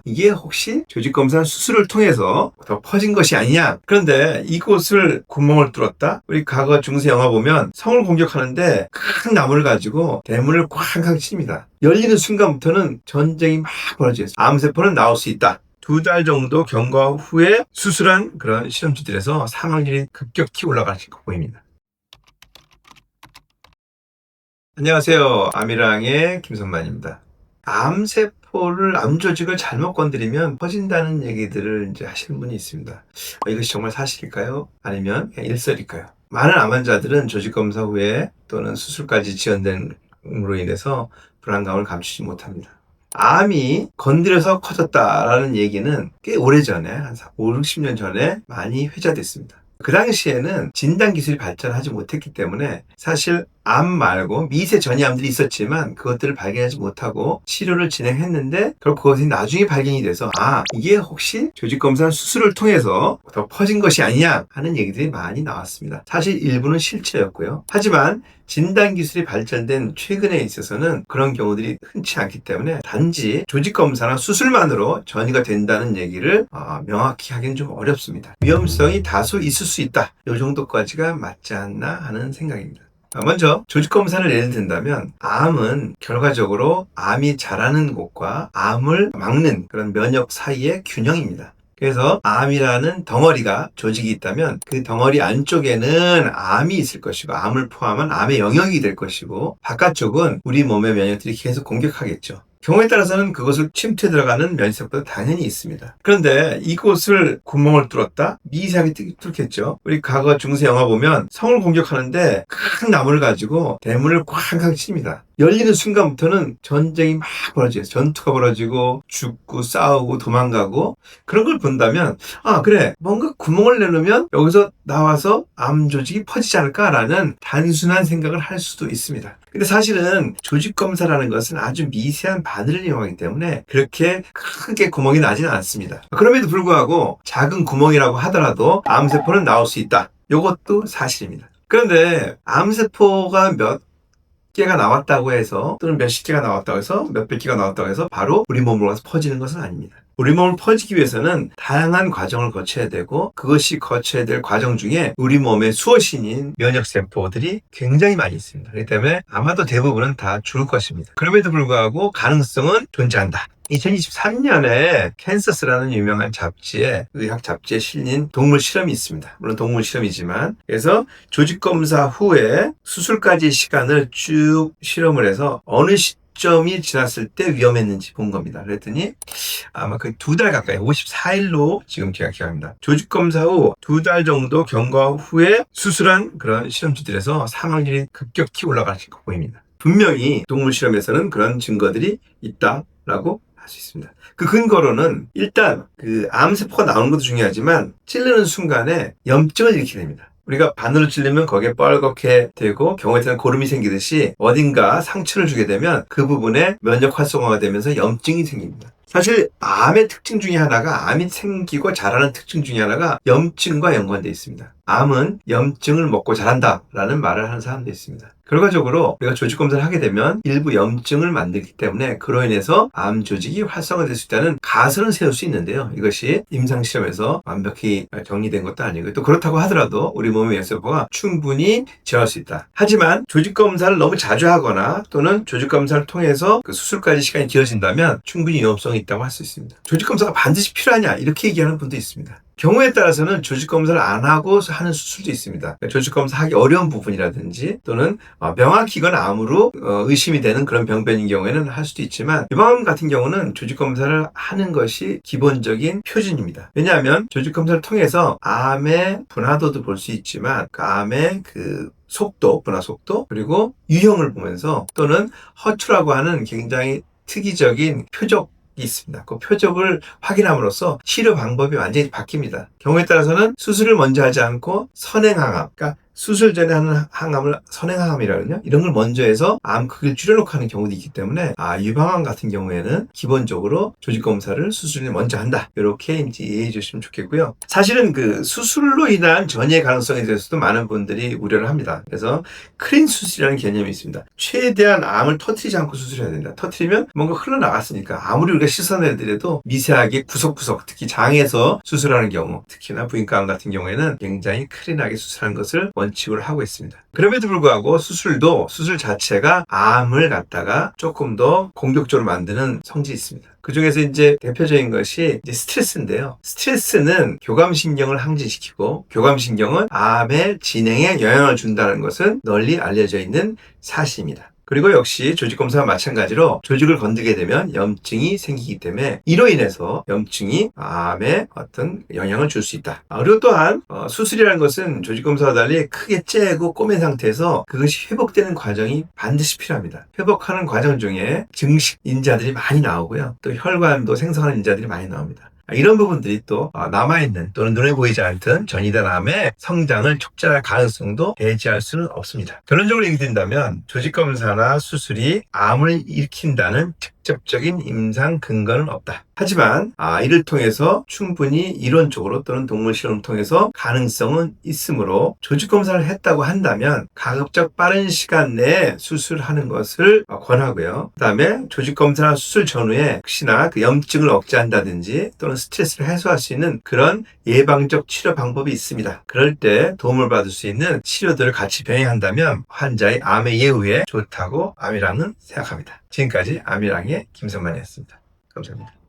이게 혹시 조직검사 수술을 통해서 더 퍼진 것이 아니냐. 그런데 이곳을 구멍을 뚫었다. 우리 과거 중세 영화 보면 성을 공격하는데 큰 나무를 가지고 대문을 쾅쾅 칩니다. 열리는 순간부터는 전쟁이 막 벌어져요. 암세포는 나올 수 있다. 2달 정도 경과 후에 수술한 그런 실험실들에서 사망률이 급격히 올라가는 거 보입니다. 안녕하세요. 아미랑의 김선만입니다. 암세포를, 암조직을 잘못 건드리면 퍼진다는 얘기들을 이제 하시는 분이 있습니다. 이것이 정말 사실일까요? 아니면 그냥 일설일까요? 많은 암 환자들은 조직검사 후에 또는 수술까지 지연됨으로 인해서 불안감을 감추지 못합니다. 암이 건드려서 커졌다라는 얘기는 꽤 오래전에, 한 5, 60년 전에 많이 회자됐습니다. 그 당시에는 진단기술이 발전하지 못했기 때문에 사실 암 말고 미세 전이암들이 있었지만 그것들을 발견하지 못하고 치료를 진행했는데 결국 그것이 나중에 발견이 돼서 이게 혹시 조직검사 수술을 통해서 더 퍼진 것이 아니냐 하는 얘기들이 많이 나왔습니다. 사실 일부는 실체였고요. 하지만 진단기술이 발전된 최근에 있어서는 그런 경우들이 흔치 않기 때문에 단지 조직검사나 수술만으로 전이가 된다는 얘기를 명확히 하기는 좀 어렵습니다. 위험성이 다소 있을 수 있다. 이 정도까지가 맞지 않나 하는 생각입니다. 먼저 조직검사를 예를 든다면 암은 결과적으로 암이 자라는 곳과 암을 막는 그런 면역 사이의 균형입니다. 그래서 암이라는 덩어리가 조직이 있다면 그 덩어리 안쪽에는 암이 있을 것이고 암을 포함한 암의 영역이 될 것이고 바깥쪽은 우리 몸의 면역들이 계속 공격하겠죠. 경우에 따라서는 그것을 침투해 들어가는 면역세포도 당연히 있습니다. 그런데 이곳을 구멍을 뚫었다? 미세하게 뚫겠죠. 우리 과거 중세 영화 보면 성을 공격하는데 큰 나무를 가지고 대문을 쾅쾅 칩니다. 열리는 순간부터는 전쟁이 막 벌어져요. 전투가 벌어지고 죽고 싸우고 도망가고 그런 걸 본다면 그래, 뭔가 구멍을 내놓으면 여기서 나와서 암 조직이 퍼지지 않을까라는 단순한 생각을 할 수도 있습니다. 근데 사실은 조직검사라는 것은 아주 미세한 바늘을 이용하기 때문에 그렇게 크게 구멍이 나지는 않습니다. 그럼에도 불구하고 작은 구멍이라고 하더라도 암세포는 나올 수 있다. 이것도 사실입니다. 그런데 암세포가 몇 개가 나왔다고 해서 또는 몇십 개가 나왔다고 해서 몇백 개가 나왔다고 해서 바로 우리 몸으로 가서 퍼지는 것은 아닙니다. 우리 몸을 퍼지기 위해서는 다양한 과정을 거쳐야 되고 그것이 거쳐야 될 과정 중에 우리 몸의 수호신인 면역세포들이 굉장히 많이 있습니다. 그렇기 때문에 아마도 대부분은 다 죽을 것입니다. 그럼에도 불구하고 가능성은 존재한다. 2023년에 캔서스라는 유명한 잡지에, 의학 잡지에 실린 동물 실험이 있습니다. 물론 동물 실험이지만, 그래서 조직검사 후에 수술까지 시간을 쭉 실험을 해서 어느 시점이 지났을 때 위험했는지 본 겁니다. 그랬더니 아마 거의 2달 가까이 54일로 지금 기억합니다. 조직검사 후 2달 정도 경과 후에 수술한 그런 실험실들에서 사망률이 급격히 올라가는 거 보입니다. 분명히 동물 실험에서는 그런 증거들이 있다라고 할 수 있습니다. 그 근거로는 일단 그 암세포가 나오는 것도 중요하지만 찌르는 순간에 염증을 일으키게 됩니다. 우리가 바늘을 찌르면 거기에 뻘겋게 되고 경우에 따른 고름이 생기듯이 어딘가 상처를 주게 되면 그 부분에 면역 활성화가 되면서 염증이 생깁니다. 사실 암의 특징 중에 하나가 암이 생기고 자라는 특징 중에 하나가 염증과 연관되어 있습니다. 암은 염증을 먹고 자란다라는 말을 하는 사람도 있습니다. 결과적으로 우리가 조직검사를 하게 되면 일부 염증을 만들기 때문에 그로 인해서 암 조직이 활성화될 수 있다는 가설은 세울 수 있는데요. 이것이 임상시험에서 완벽히 정리된 것도 아니고 또 그렇다고 하더라도 우리 몸의 면역세포가 충분히 제어할 수 있다. 하지만 조직검사를 너무 자주 하거나 또는 조직검사를 통해서 그 수술까지 시간이 길어진다면 충분히 위험성이 있다고 할 수 있습니다. 조직검사가 반드시 필요하냐 이렇게 얘기하는 분도 있습니다. 경우에 따라서는 조직검사를 안 하고 하는 수술도 있습니다. 조직검사 하기 어려운 부분이라든지 또는 명확히건 암으로 의심이 되는 그런 병변인 경우에는 할 수도 있지만 유방암 같은 경우는 조직검사를 하는 것이 기본적인 표준입니다. 왜냐하면 조직검사를 통해서 암의 분화도도 볼 수 있지만 그 암의 속도, 분화 속도 그리고 유형을 보면서 또는 허투라고 하는 굉장히 특이적인 표적 있습니다. 그 표적을 확인함으로써 치료 방법이 완전히 바뀝니다. 경우에 따라서는 수술을 먼저 하지 않고 선행항암, 그러니까 수술 전에 하는 항암을 선행항암이라거든요. 이런 걸 먼저 해서 암 크기를 줄여놓고 하는 경우도 있기 때문에 유방암 같은 경우에는 기본적으로 조직검사를 수술 전에 먼저 한다. 이렇게 이제 이해해 주시면 좋겠고요. 사실은 그 수술로 인한 전이의 가능성에 대해서도 많은 분들이 우려를 합니다. 그래서 클린 수술이라는 개념이 있습니다. 최대한 암을 터뜨리지 않고 수술해야 된다. 터뜨리면 뭔가 흘러나갔으니까 아무리 우리가 씻어내더라도 미세하게 구석구석, 특히 장에서 수술하는 경우, 특히나 부인과암 같은 경우에는 굉장히 클린하게 수술하는 것을 원칙으로 하고 있습니다. 그럼에도 불구하고 수술도 수술 자체가 암을 갖다가 조금 더 공격적으로 만드는 성질이 있습니다. 그 중에서 이제 대표적인 것이 이제 스트레스인데요. 스트레스는 교감신경을 항진시키고 교감신경은 암의 진행에 영향을 준다는 것은 널리 알려져 있는 사실입니다. 그리고 역시 조직검사와 마찬가지로 조직을 건드게 되면 염증이 생기기 때문에 이로 인해서 염증이 암에 어떤 영향을 줄 수 있다. 그리고 또한 수술이라는 것은 조직검사와 달리 크게 째고 꼬맨 상태에서 그것이 회복되는 과정이 반드시 필요합니다. 회복하는 과정 중에 증식 인자들이 많이 나오고요. 또 혈관도 생성하는 인자들이 많이 나옵니다. 이런 부분들이 또 남아있는 또는 눈에 보이지 않던 전이된 암의 성장을 촉진할 가능성도 배제할 수는 없습니다. 결론적으로 얘기드린다면 조직검사나 수술이 암을 일으킨다는 직접적인 임상 근거는 없다. 하지만 이를 통해서 충분히 이론적으로 또는 동물 실험을 통해서 가능성은 있으므로 조직검사를 했다고 한다면 가급적 빠른 시간 내에 수술하는 것을 권하고요. 그 다음에 조직검사나 수술 전후에 혹시나 그 염증을 억제한다든지 또는 스트레스를 해소할 수 있는 그런 예방적 치료 방법이 있습니다. 그럴 때 도움을 받을 수 있는 치료들을 같이 병행한다면 환자의 암의 예후에 좋다고 아미랑은 생각합니다. 지금까지 아미랑의 김선만이었습니다. 감사합니다.